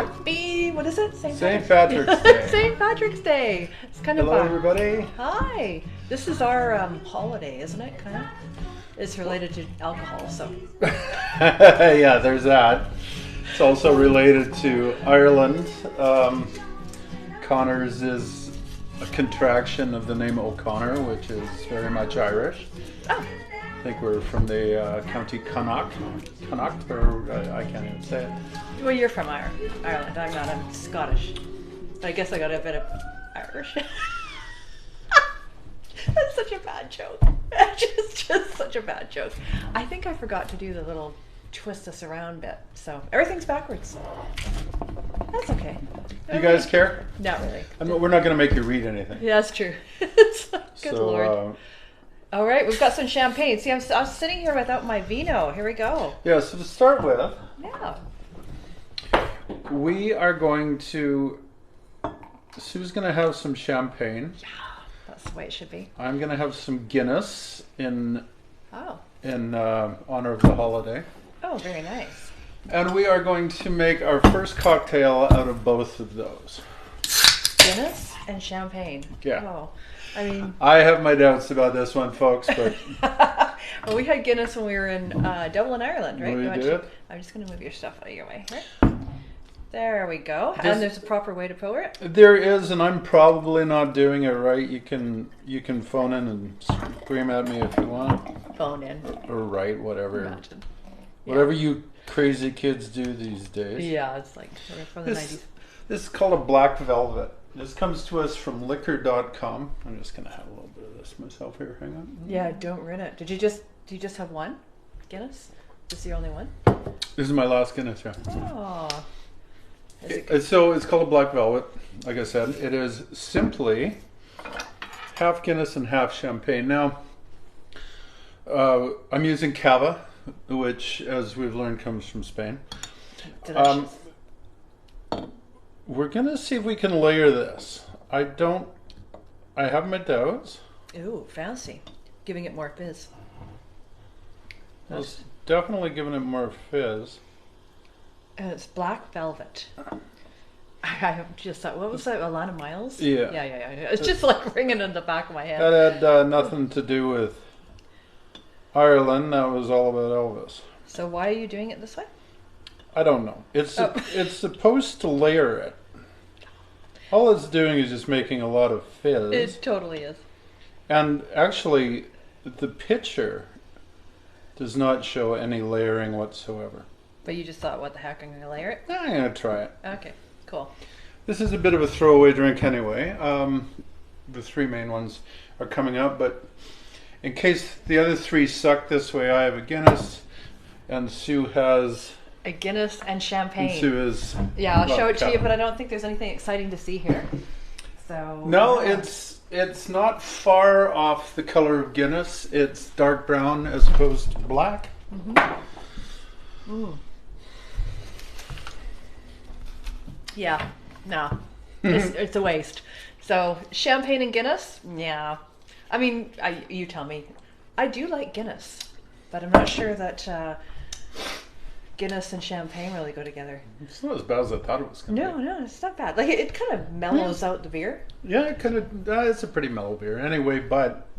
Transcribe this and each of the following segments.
Happy, what is it? St. Patrick's Day. St. Patrick's Day. It's kind of Hello, fun. everybody. Hi. This is our holiday, isn't it? Kind of. It's related to alcohol, so. Yeah, there's that. It's also related to Ireland. Connors is a contraction of the name O'Connor, which is very much Irish. Oh. I think we're from the county Connacht, or I can't even say it. Well, you're from Ireland. I'm not. I'm Scottish. But I guess I got a bit of Irish. That's such a bad joke. Just such a bad joke. I think I forgot to do the little twist us around bit. So everything's backwards. That's okay. You guys care? Not really. We're not going to make you read anything. Yeah, that's true. Good Lord. All right, we've got some champagne. See, I'm sitting here without my vino. Here we go. Yeah, so to start with, yeah, we are going to... Sue's going to have some champagne. Yeah, that's the way it should be. I'm going to have some Guinness in honor of the holiday. Oh, very nice. And we are going to make our first cocktail out of both of those. Guinness and champagne. Yeah. Oh, I mean... I have my doubts about this one, folks, but... Well, we had Guinness when we were in Dublin, Ireland, right? We did. I'm just going to move your stuff out of your way. Right? There we go. And there's a proper way to pour it. There is, and I'm probably not doing it right. You can phone in and scream at me if you want. Phone in. Or write, whatever. Imagine. Whatever you crazy kids do these days. Yeah, it's like from the 90s. This is called a black velvet. This comes to us from liquor.com. I'm just going to have a little bit of this myself here. Hang on. Yeah, don't ruin it. Do you just have one Guinness? Is this your only one? This is my last Guinness, yeah. Oh. So it's called a black velvet. Like I said, it is simply half Guinness and half champagne. Now, I'm using cava, which, as we've learned, comes from Spain. Delicious. We're going to see if we can layer this. I have my doubts. Ooh, fancy. Giving it more fizz. It's definitely giving it more fizz. And it's black velvet. I just thought, what was that? Alana Miles? Yeah. Yeah. It's just like ringing in the back of my head. That had nothing to do with Ireland. That was all about Elvis. So why are you doing it this way? I don't know. It's supposed to layer it. All it's doing is just making a lot of fizz. It totally is. And actually, the picture does not show any layering whatsoever. But you just thought, what the heck, I'm going to layer it? I'm going to try it. Okay, cool. This is a bit of a throwaway drink anyway. The three main ones are coming up, but in case the other three suck this way, I have a Guinness, and Sue has... A Guinness and champagne. And Sue is... Yeah, I'll show it to you, but I don't think there's anything exciting to see here. So... No, it's not far off the color of Guinness. It's dark brown as opposed to black. Mm-hmm. Ooh. Yeah, no, it's a waste. So champagne and Guinness, yeah. I mean, you tell me. I do like Guinness, but I'm not sure that Guinness and champagne really go together. It's not as bad as I thought it was going to be. No, it's not bad. Like it kind of mellows out the beer. Yeah, it kind of. It's a pretty mellow beer anyway, but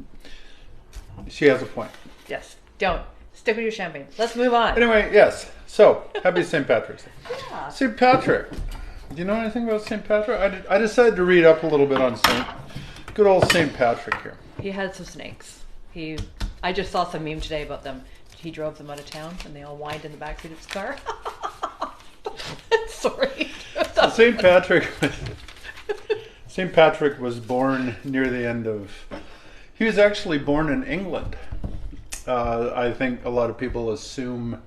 she has a point. Yes, don't stick with your champagne. Let's move on. Anyway, yes. So happy St. Patrick's Day. Yeah. St. Patrick. Do you know anything about St. Patrick? I decided to read up a little bit on good old St. Patrick here. He had some snakes. I just saw some meme today about them. He drove them out of town and they all whined in the backseat of his car. Sorry. So St. Patrick was born near the end of... He was actually born in England. I think a lot of people assume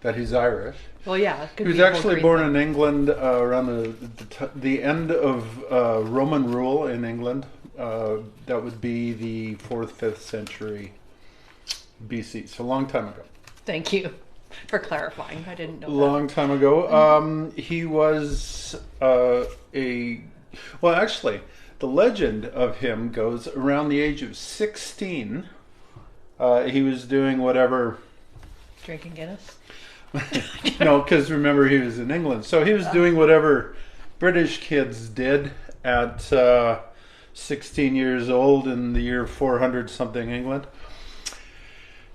that he's Irish. Well, yeah. He was actually born in England around the end of Roman rule in England. That would be the 4th, 5th century BC. So a long time ago. Thank you for clarifying. I didn't know that. Long time ago. He was well, actually, the legend of him goes around the age of 16. He was doing whatever... Drinking Guinness? No, because remember he was in England, so he was doing whatever British kids did at 16 years old in the year 400 something England,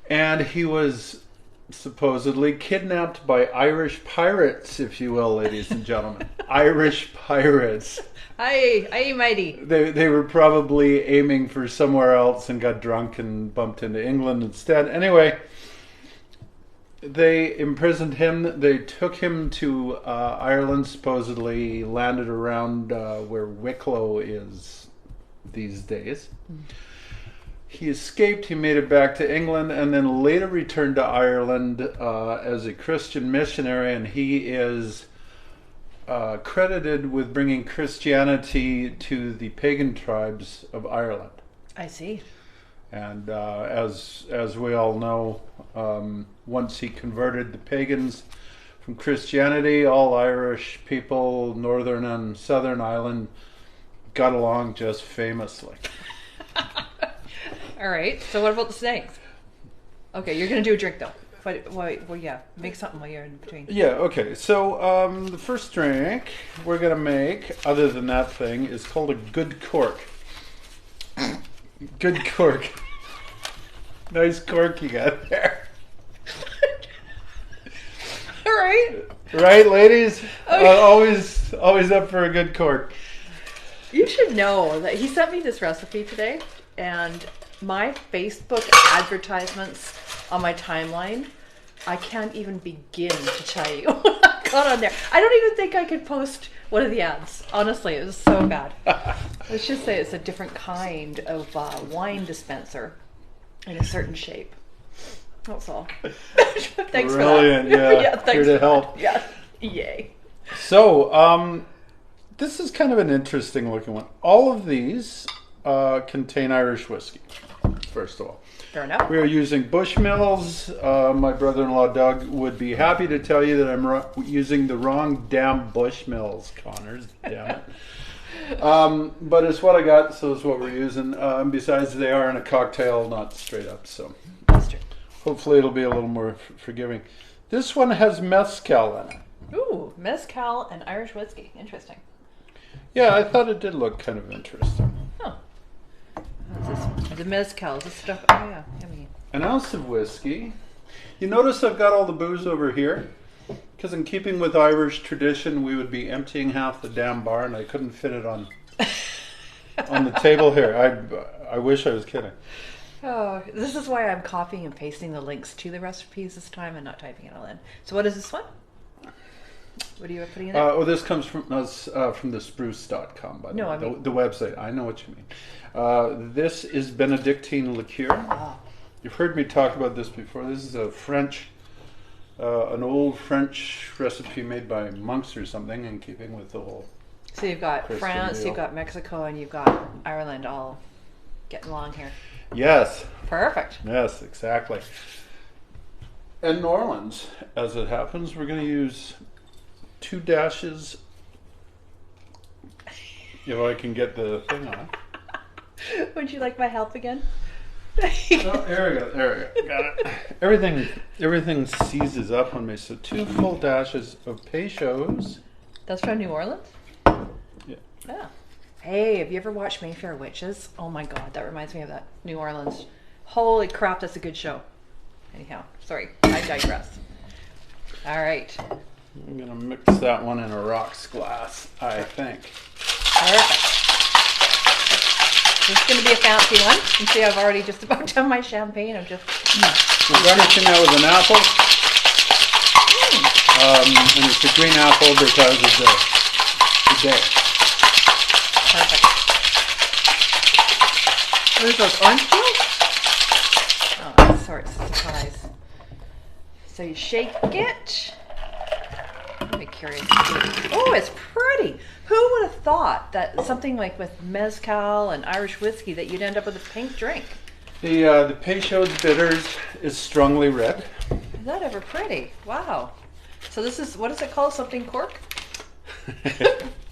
and he was supposedly kidnapped by Irish pirates, if you will, ladies and gentlemen. Irish pirates. Aye, mighty. They were probably aiming for somewhere else and got drunk and bumped into England instead. Anyway, they imprisoned him. They took him to Ireland, supposedly landed around where Wicklow is these days. He escaped, he made it back to England, and then later returned to Ireland as a Christian missionary, and he is credited with bringing Christianity to the pagan tribes of Ireland. I see. And as we all know, once he converted the pagans from Christianity, all Irish people, Northern and Southern Ireland, got along just famously. All right. So what about the snakes? Okay, you're gonna do a drink though. But well, yeah, make something while you're in between. Yeah. Okay. So the first drink we're gonna make, other than that thing, is called a good cork. Good cork. Nice cork you got there. All right. Right, ladies? Okay. Always up for a good cork. You should know that he sent me this recipe today, and my Facebook advertisements on my timeline, I can't even begin to tell you what I got on there. I don't even think I could post one of the ads. Honestly, it was so bad. Let's just say it's a different kind of wine dispenser in a certain shape. That's all. Thanks Brilliant, for that. yeah. Thanks Here to help. Yeah. Yay. So, this is kind of an interesting looking one. All of these contain Irish whiskey, first of all. Fair enough. We are using Bushmills. My brother-in-law Doug would be happy to tell you that I'm using the wrong damn Bushmills, Connors. Damn it. But it's what I got, so it's what we're using. Besides, they are in a cocktail, not straight up. So That's true. hopefully it'll be a little more forgiving. This one has mezcal in it. Ooh, mezcal and Irish whiskey. Interesting. Yeah, I thought it did look kind of interesting. Oh. What's this? The mezcal. This stuff. Oh, yeah. Yummy. An ounce of whiskey. You notice I've got all the booze over here? Because in keeping with Irish tradition, we would be emptying half the damn bar, and I couldn't fit it on the table here. I wish I was kidding. Oh, this is why I'm copying and pasting the links to the recipes this time and not typing it all in. So what is this one? What are you putting in it? This comes from us from the spruce.com, by the way. I mean, the website. I know what you mean. This is Benedictine liqueur. Oh. You've heard me talk about this before. This is a French, an old French recipe made by monks or something, in keeping with the whole. So you've got Christian France, deal. you've got Mexico, and you've got Ireland all getting along here. Yes. Perfect. Yes, exactly. In New Orleans, as it happens, we're going to use 2 dashes. If I can get the thing on. Would you like my help again? Oh, there we go. Got it. Everything seizes up on me. So 2 full dashes of Peychaud's. That's from New Orleans? Yeah. Yeah. Hey, have you ever watched Mayfair Witches? Oh my god, that reminds me of that. New Orleans. Holy crap, that's a good show. Anyhow, sorry, I digress. All right. I'm going to mix that one in a rocks glass, I think. Perfect. This is going to be a fancy one. You can see I've already just about done my champagne. I'm just... We're garnishing that with an apple. And it's a green apple because of the day. Perfect. What are those, orange peels? Oh, sorry, it's a surprise. So you shake it. I'd be curious to see. Oh, it's pretty. Who would have thought that something like with mezcal and Irish whiskey that you'd end up with a pink drink? The Peychaud's bitters is strongly red. Is that ever pretty? Wow. So this is, what is it called? Something cork?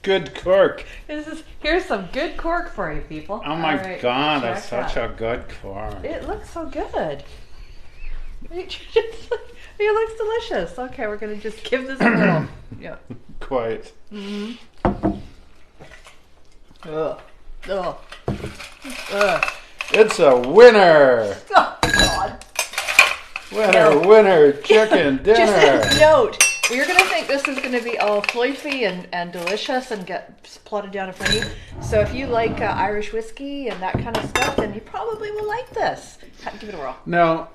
Good cork. Here's some good cork for you, people. Oh my All right, god, check that's such that. a good cork. It looks so good. It looks delicious. Okay, we're gonna just give this a little. Yeah. Quite. Ugh. Ugh. Ugh. It's a winner. Oh God. Winner, chicken dinner. Just a note. You're going to think this is going to be all fluffy and delicious and get plotted down in front of you. So if you like Irish whiskey and that kind of stuff, then you probably will like this. Give it a whirl. Now,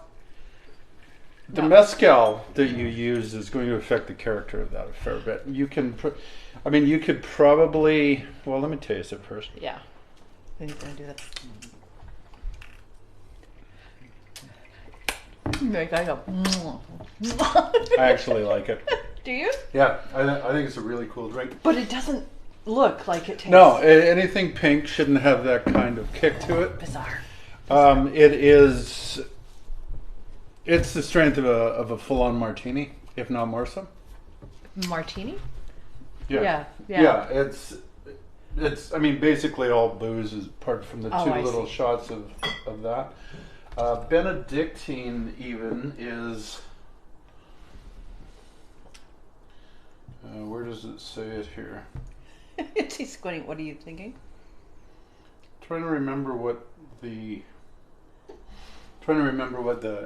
the mezcal that you use is going to affect the character of that a fair bit. You can, you could probably, well, let me taste it first. Yeah. Then you're going to do that. Make I go. I actually like it. Do you? Yeah, I think it's a really cool drink. But it doesn't look like it tastes. No, anything pink shouldn't have that kind of kick to it. Bizarre. It's the strength of a full-on martini, if not more so. Martini? Yeah. It's basically all booze is apart from the two little shots of that. Benedictine even is, where does it say it here? He's squinting. What are you thinking? Trying to remember what the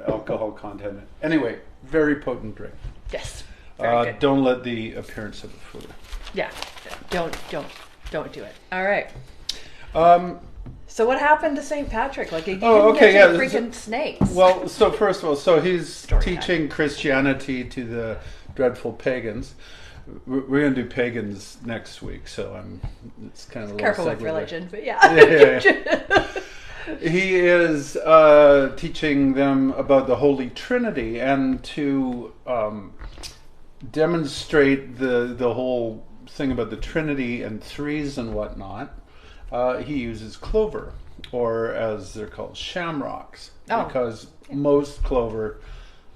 alcohol content is. Anyway, very potent drink. Yes. Very good. Don't let the appearance of it fool you. Yeah. Don't do it. All right. So what happened to St. Patrick? Like, he didn't get to freaking snakes. Well, so first of all, he's teaching time. Christianity to the dreadful pagans. We're going to do pagans next week, so it's kind of a careful little with religion, but yeah. He is teaching them about the Holy Trinity, and to demonstrate the whole thing about the Trinity and threes and whatnot. He uses clover, or as they're called, shamrocks, because most clover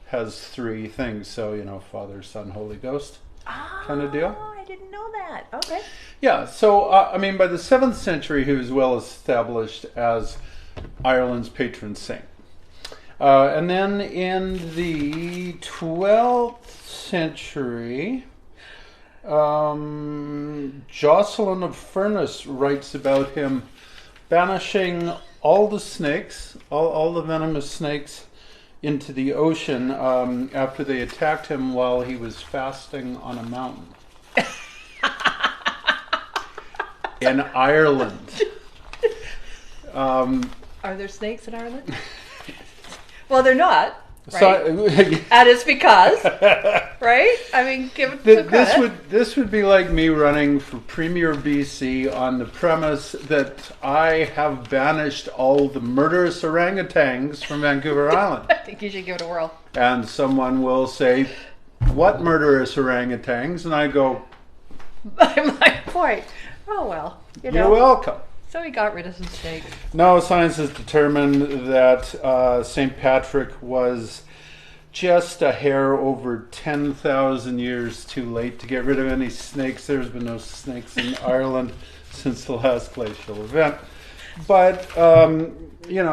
has three things. So, Father, Son, Holy Ghost kind of deal. I didn't know that. Okay. Yeah, so, by the 7th century, he was well established as Ireland's patron saint. And then in the 12th century... Jocelyn of Furness writes about him banishing all the snakes, all the venomous snakes, into the ocean after they attacked him while he was fasting on a mountain in Ireland. Are there snakes in Ireland? Well, they're not. Right? So, and it's because, right? Give it some credit. This would be like me running for Premier BC on the premise that I have banished all the murderous orangutans from Vancouver Island. I think you should give it a whirl. And someone will say, "What murderous orangutans?" And I go, "My point." Oh well, You're welcome. So he got rid of some snakes. No, science has determined that St. Patrick was just a hair over 10,000 years too late to get rid of any snakes. There's been no snakes in Ireland since the last glacial event. But,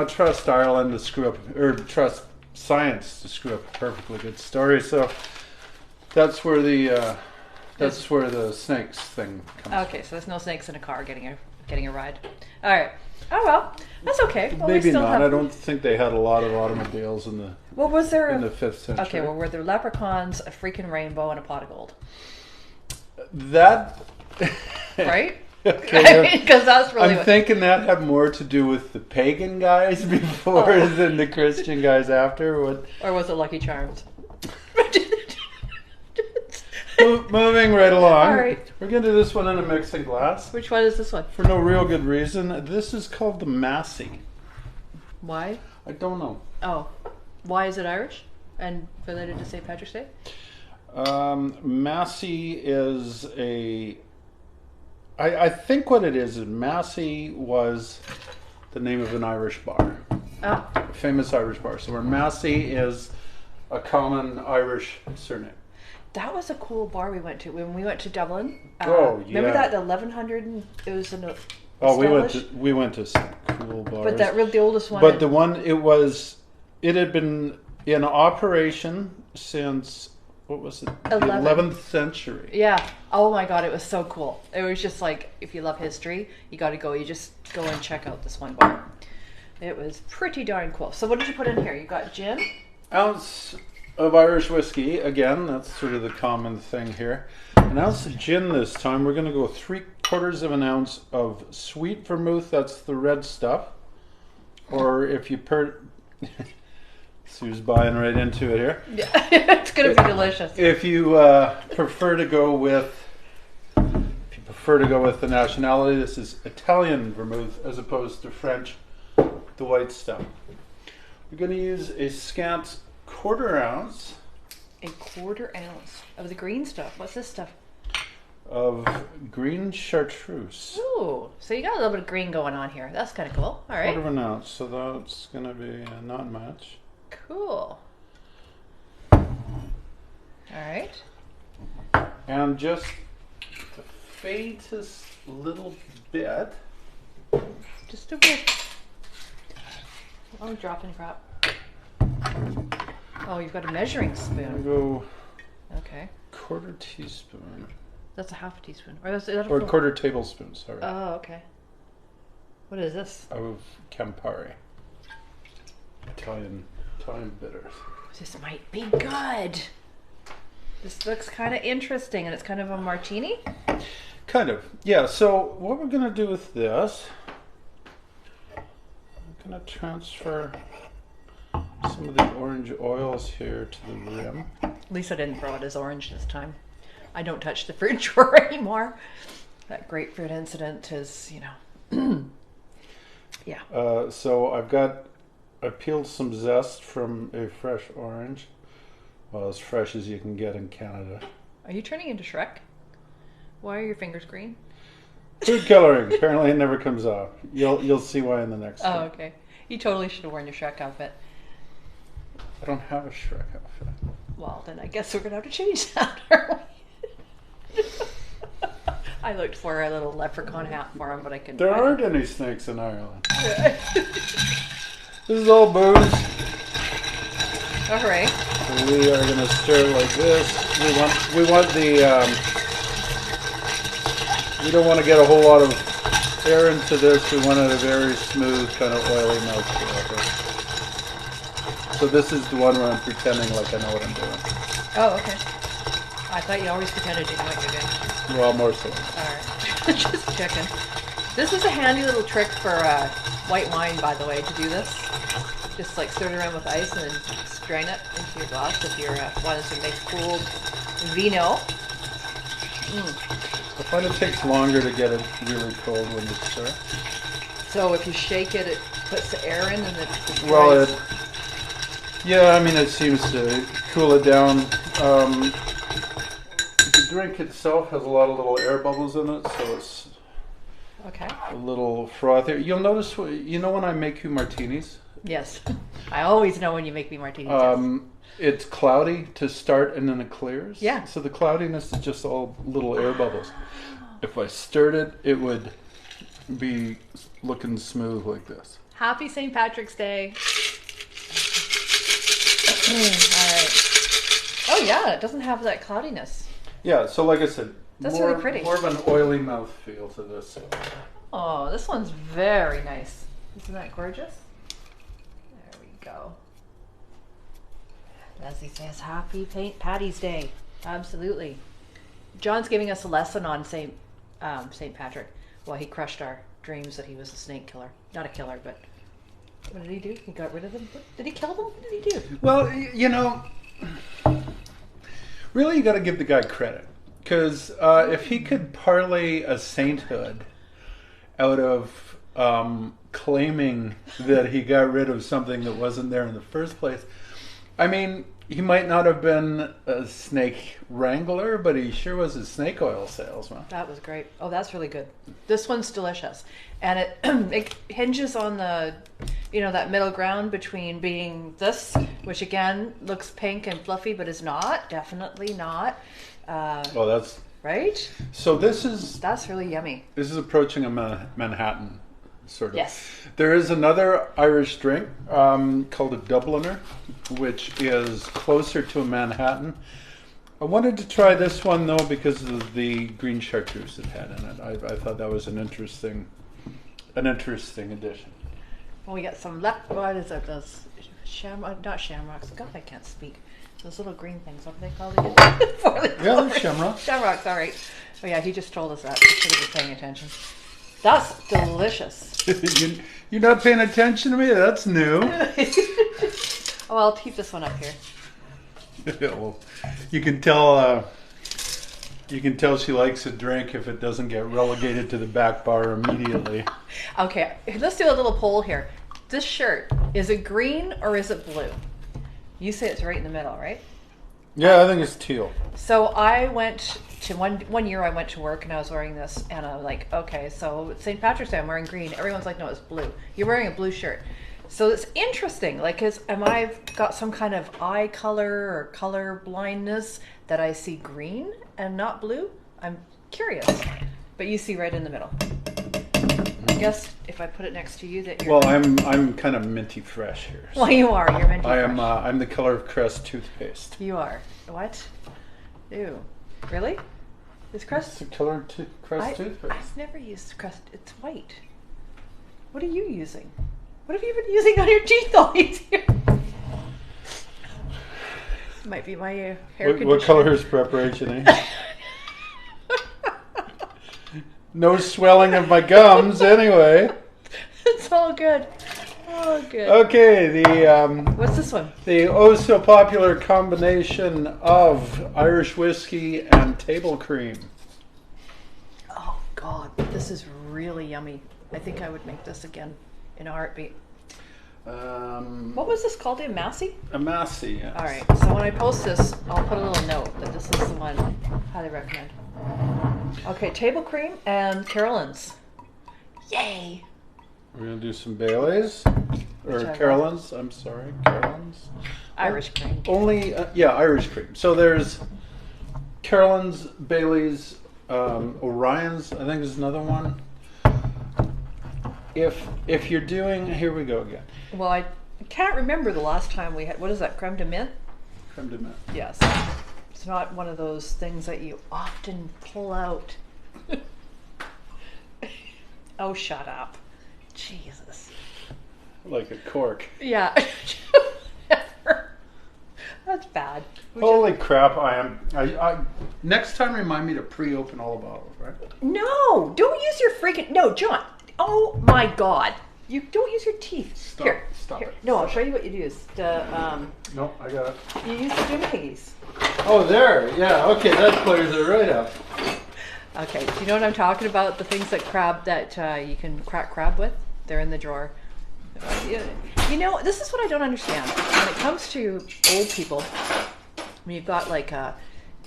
trust Ireland to screw up, or trust science to screw up a perfectly good story. So that's where the snakes thing comes Okay, so there's no snakes in a car getting a ride. All right. Oh well, that's okay. Well, Maybe not. I don't think they had a lot of automobiles in the. What was there in the 5th century? Okay. Well, were there leprechauns, a freaking rainbow, and a pot of gold? That. Right. Okay. Because that's really. I'm thinking that had more to do with the pagan guys before than the Christian guys after. What? Or was it Lucky Charms? Moving right along. All right. We're going to do this one in a mixing glass. Which one is this one? For no real good reason. This is called the Massey. Why? I don't know. Oh. Why is it Irish? And related to St. Patrick's Day? Massey is a... I think what it is Massey was the name of an Irish bar. Oh. A famous Irish bar. So where Massey is a common Irish surname. That was a cool bar we went to when we went to Dublin. Remember that the 1100? It was an. We went to some cool bars. But the oldest one. But the one it had been in operation since, what was it? The 11th. 11th century. Yeah. Oh my God, it was so cool. It was just like, if you love history, you got to go. You just go and check out this one bar. It was pretty darn cool. So what did you put in here? You got gin? Ounce of Irish whiskey. Again, that's sort of the common thing here. An ounce of gin this time. We're going to go 3/4 of an ounce of sweet vermouth. That's the red stuff. Or if you Sue's buying right into it here. Yeah, it's going to be delicious. If you prefer to go with the nationality, this is Italian vermouth as opposed to French, the white stuff. We're going to use a scant 1/4 ounce. A 1/4 ounce of the green stuff. What's this stuff? Of green chartreuse. Ooh, so you got a little bit of green going on here. That's kind of cool. All right. 1/4 an ounce, so that's going to be not much. Cool. All right. And just the faintest little bit. Just a bit. Oh, dropping crap. Oh, you've got a measuring I'm spoon. going to go Okay. 1/4 teaspoon. That's a 1/2 teaspoon. Or is that a Or full? 1/4 tablespoon, sorry. Oh, okay. What is this? Of Campari. Italian bitters. This might be good. This looks kind of interesting, and it's kind of a martini. Kind of. Yeah, so what we're going to do with this, I'm going to transfer some of the orange oils here to the rim. At least I didn't throw it as orange this time. I don't touch the fruit drawer anymore. That grapefruit incident is, yeah. So I peeled some zest from a fresh orange. Well, as fresh as you can get in Canada. Are you turning into Shrek? Why are your fingers green? Food coloring. Apparently it never comes off. You'll see why in the next Oh, one. okay. You totally should have worn your Shrek outfit. I don't have a Shrek outfit. Well, then I guess we're going to have to change that, aren't we? I looked for a little leprechaun hat for him, but I couldn't There find aren't any snakes in Ireland. This is all booze. All right. So we are going to stir it like this. We want the we don't want to get a whole lot of air into this. We want it a very smooth, kind of oily mouthfeel. So this is the one where I'm pretending like I know what I'm doing. Oh, okay. I thought you always pretended you knew what you're doing. Well, more so. All right. Just checking. This is a handy little trick for white wine, by the way, to do this. Just like stir it around with ice and then strain it into your glass if you're wanting to make cooled vino. I find it takes longer to get it really cold when you stir. So if you shake it, it puts the air in and it Well, dries. yeah, I mean, it seems to cool it down. The drink itself has a lot of little air bubbles in it, so it's Okay. a little frothy. You'll notice, when I make you martinis, Yes. I always know when you make me martinis. it's cloudy to start and then it clears. Yeah. So the cloudiness is just all little air bubbles. If I stirred it, it would be looking smooth like this. Happy St. Patrick's Day. All right. Oh yeah, it doesn't have that cloudiness. Yeah, so like I said, That's really pretty. More of an oily mouth feel to this. Oh, this one's very nice. Isn't that gorgeous? There we go. Leslie says, Happy Patty's Day. Absolutely. John's giving us a lesson on St. Patrick. Well, he crushed our dreams that he was a snake killer. Not a killer, but what did he do? He got rid of them? Did he kill them? What did he do? Well, really you got to give the guy credit. Because if he could parlay a sainthood out of claiming that he got rid of something that wasn't there in the first place, I mean, he might not have been a snake wrangler, but he sure was a snake oil salesman. That was great. Oh, that's really good. This one's delicious. And it hinges on that middle ground between being this, which again looks pink and fluffy, but is not. Definitely not. Well, that's... Right? So That's really yummy. This is approaching a Manhattan sort of. Yes. There is another Irish drink called a Dubliner, which is closer to a Manhattan. I wanted to try this one though because of the green chartreuse it had in it. I thought that was an interesting addition. Well, we got some what is it? Those not shamrocks. God, I can't speak. Those little green things. What are they called again? Yeah, they're shamrocks. Shamrocks. All right. Oh yeah, he just told us that. We should have been paying attention. That's delicious. You're not paying attention to me? That's new. Oh, I'll keep this one up here. Well, you can tell she likes a drink if it doesn't get relegated to the back bar immediately. Okay, let's do a little poll here. This shirt, is it green or is it blue? You say it's right in the middle, right? Yeah, I think it's teal. So I went to one year I went to work and I was wearing this and I'm like, okay, so it's St. Patrick's Day, I'm wearing green. Everyone's like, no, it's blue. You're wearing a blue shirt. So it's interesting, like, am I got some kind of eye color or color blindness that I see green and not blue? I'm curious, but you see right in the middle. I guess if I put it next to you, that you're. Well, I'm kind of minty fresh here. So well, you are. You're minty fresh. I'm the color of Crest toothpaste. You are. What? Ew. Really? Is Crest? It's the color of Crest toothpaste. I've never used Crest. It's white. What are you using? What have you been using on your teeth all these years? Might be my hair conditioner. What color is preparation, eh? No swelling of my gums, anyway. It's all good. Oh, good. Okay, the what's this one? The oh so popular combination of Irish whiskey and table cream. Oh God, this is really yummy. I think I would make this again in a heartbeat. What was this called? A Massey? A Massey, yes. All right. So when I post this, I'll put a little note that this is the one. Highly recommend. Okay, table cream and Carolyn's. Yay! We're gonna do some Baileys or Whichever. Carolyn's. I'm sorry, Carolyn's. Irish cream. Only Irish cream. So there's Carolyn's, Bailey's, Orion's. I think is another one. If you're doing, here we go again. Well, I can't remember the last time we had. What is that? Creme de menthe? Creme de menthe. Yes. It's not one of those things that you often pull out. Oh, shut up. Jesus. Like a cork. Yeah. That's bad. Holy crap! I next time remind me to pre-open all the bottles, right? No! Don't use your freaking. No, John. Oh my God. You don't use your teeth. Stop. Here. Stop Here. it. No, I'll show you what you use. No, I got it. You use the doohickeys. Oh, there. Yeah. Okay, that clears it right up. Okay. Do you know what I'm talking about? The things that you can crack crab with. They're in the drawer. You know, this is what I don't understand. When it comes to old people, when you've got like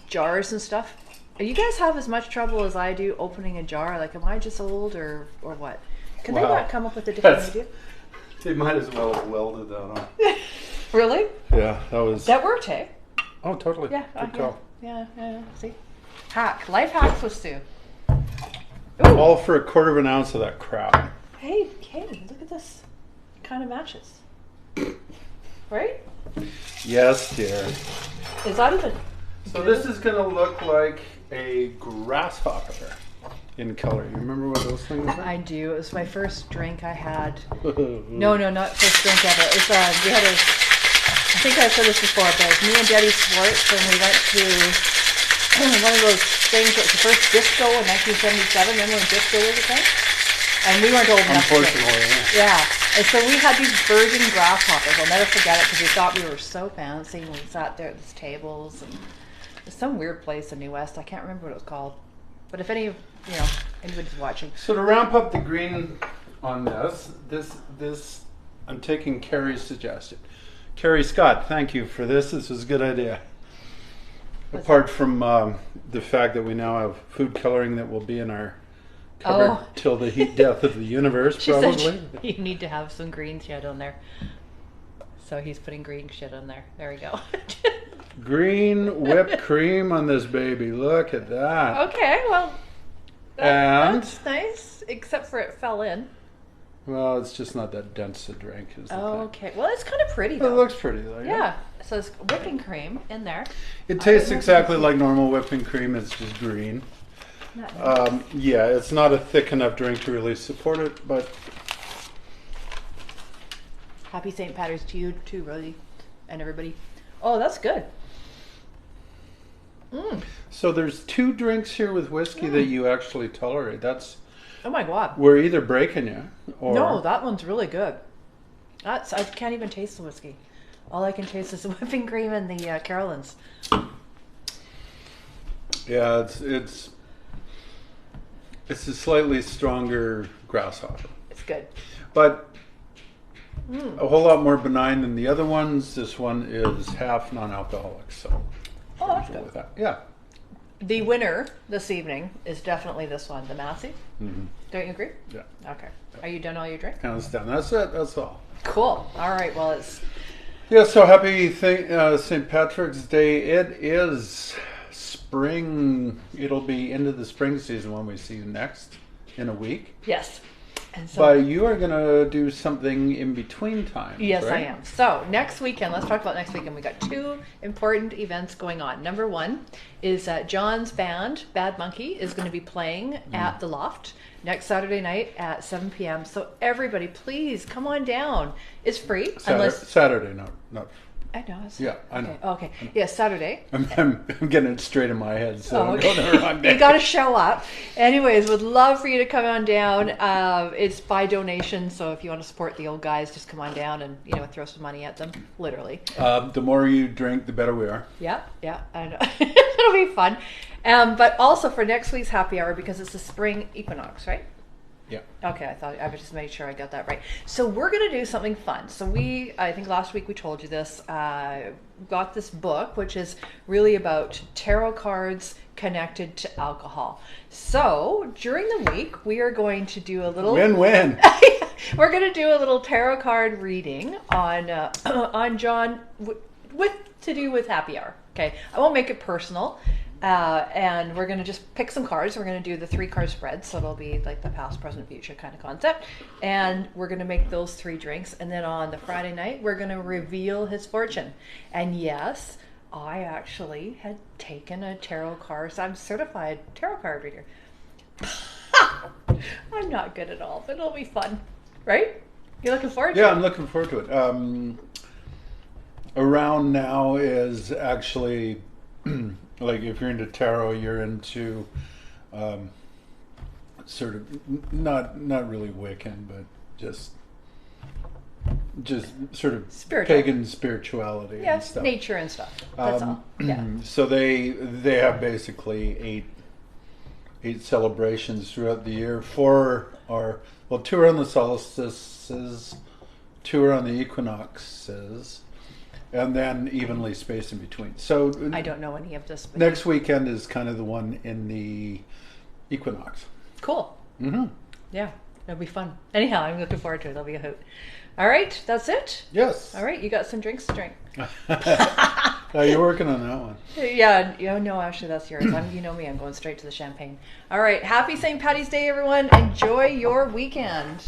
jars and stuff, do you guys have as much trouble as I do opening a jar? Like, am I just old or what? Can they not come up with a different idea? They might as well have welded that on. Really? Yeah, that was. That worked, hey? Oh, totally. Yeah. Good call. Yeah. See? Life hacks with Sue. All for 1/4 of an ounce of that crap. Hey, look at this. It kind of matches. Right? Yes, dear. Is that even... So this is going to look like a grasshopper in color. You remember what those things were? I do. It was my first drink I had. No, not first drink ever. It was, we had I think I've said this before, but it was me and Debbie Swartz, and we went to one of those things that was the first disco in 1977. Remember when disco was a thing? And we weren't old enough. Unfortunately, yeah. And so we had these virgin grasshoppers. I'll never forget it because we thought we were so fancy. And we sat there at these tables. And it was some weird place in New West. I can't remember what it was called. But if anybody's watching. So to ramp up the green on this, I'm taking Carrie's suggestion. Carrie Scott, thank you for this. This was a good idea. Apart from the fact that we now have food coloring that will be in our cupboard till the heat death of the universe, probably. Said you need to have some green shit on there. So he's putting green shit on there. There we go. Green whipped cream on this baby. Look at that. Okay, well, And that's nice, except for it fell in. Well, it's just not that dense a drink. Is the thing. Okay. Well, it's kind of pretty It though. looks pretty though. Yeah. So it's whipping cream in there. It tastes exactly like normal whipping cream. It's just green. Not nice. Yeah, it's not a thick enough drink to really support it, but Happy St. Patrick's to you too, Rosie, and everybody. Oh, that's good. so there's 2 drinks here with whiskey that you actually tolerate. That's Oh my God. we're either breaking you or No, that one's really good. I can't even taste the whiskey. All I can taste is the whipping cream and the Carolans. yeah, it's a slightly stronger grasshopper, It's good. but a whole lot more benign than the other ones. This one is half non-alcoholic, so Oh, that's go good. with that. Yeah. The winner this evening is definitely this one, the Massey. Mm-hmm. Don't you agree? Yeah. Okay. Are you done all your drink? Hands down. That's it. That's all. Cool. All right. Well, it's Yeah, so happy St. Patrick's Day. It is spring. It'll be into the spring season when we see you next in a week. yes. And so But you are going to do something in between times. yes, I right? am. So next weekend, let's talk about next weekend. We got 2 important events going on. Number 1 is John's band, Bad Monkey, is going to be playing at the Loft next Saturday night at 7 p.m. So everybody, please come on down. It's free Saturday, not. I know. Yeah, I know. Okay. Okay. Yes, Saturday. I'm getting it straight in my head, so I'm okay. going the wrong day. You got to show up. Anyways, would love for you to come on down. It's by donation, so if you want to support the old guys, just come on down and throw some money at them, literally. The more you drink, the better we are. Yeah, I know. It'll be fun. But also for next week's happy hour, because it's the spring equinox, right? Yeah. Okay, I would just make sure I got that right. So we're going to do something fun. So I think last week we told you this, got this book, which is really about tarot cards connected to alcohol. So during the week, we are going to do a little... Win-win. We're going to do a little tarot card reading on John to do with happy hour. Okay, I won't make it personal. And we're going to just pick some cards. We're going to do the 3 card spread. So it'll be like the past, present, future kind of concept. And we're going to make those 3 drinks. And then on the Friday night, we're going to reveal his fortune. And yes, I actually had taken a tarot card. So I'm a certified tarot card reader. I'm not good at all, but it'll be fun. Right? You're looking forward to it? Yeah, I'm looking forward to it. Around now is actually... like if you're into tarot, you're into sort of not really Wiccan, but just sort of Spiritual. pagan spirituality and stuff. Nature and stuff. That's all. Yeah. So they have basically eight celebrations throughout the year. 2 are on the solstices, 2 are on the equinoxes, and then evenly spaced in between. So I don't know any of this. But next weekend is kind of the one in the equinox. Cool. Mm-hmm. Yeah, it'll be fun. Anyhow, I'm looking forward to it. It'll be a hoot. All right, that's it. Yes. All right, you got some drinks to drink. You're working on that one. Yeah, no, actually, that's yours. You know me, I'm going straight to the champagne. All right, happy St. Patty's Day, everyone. Enjoy your weekend.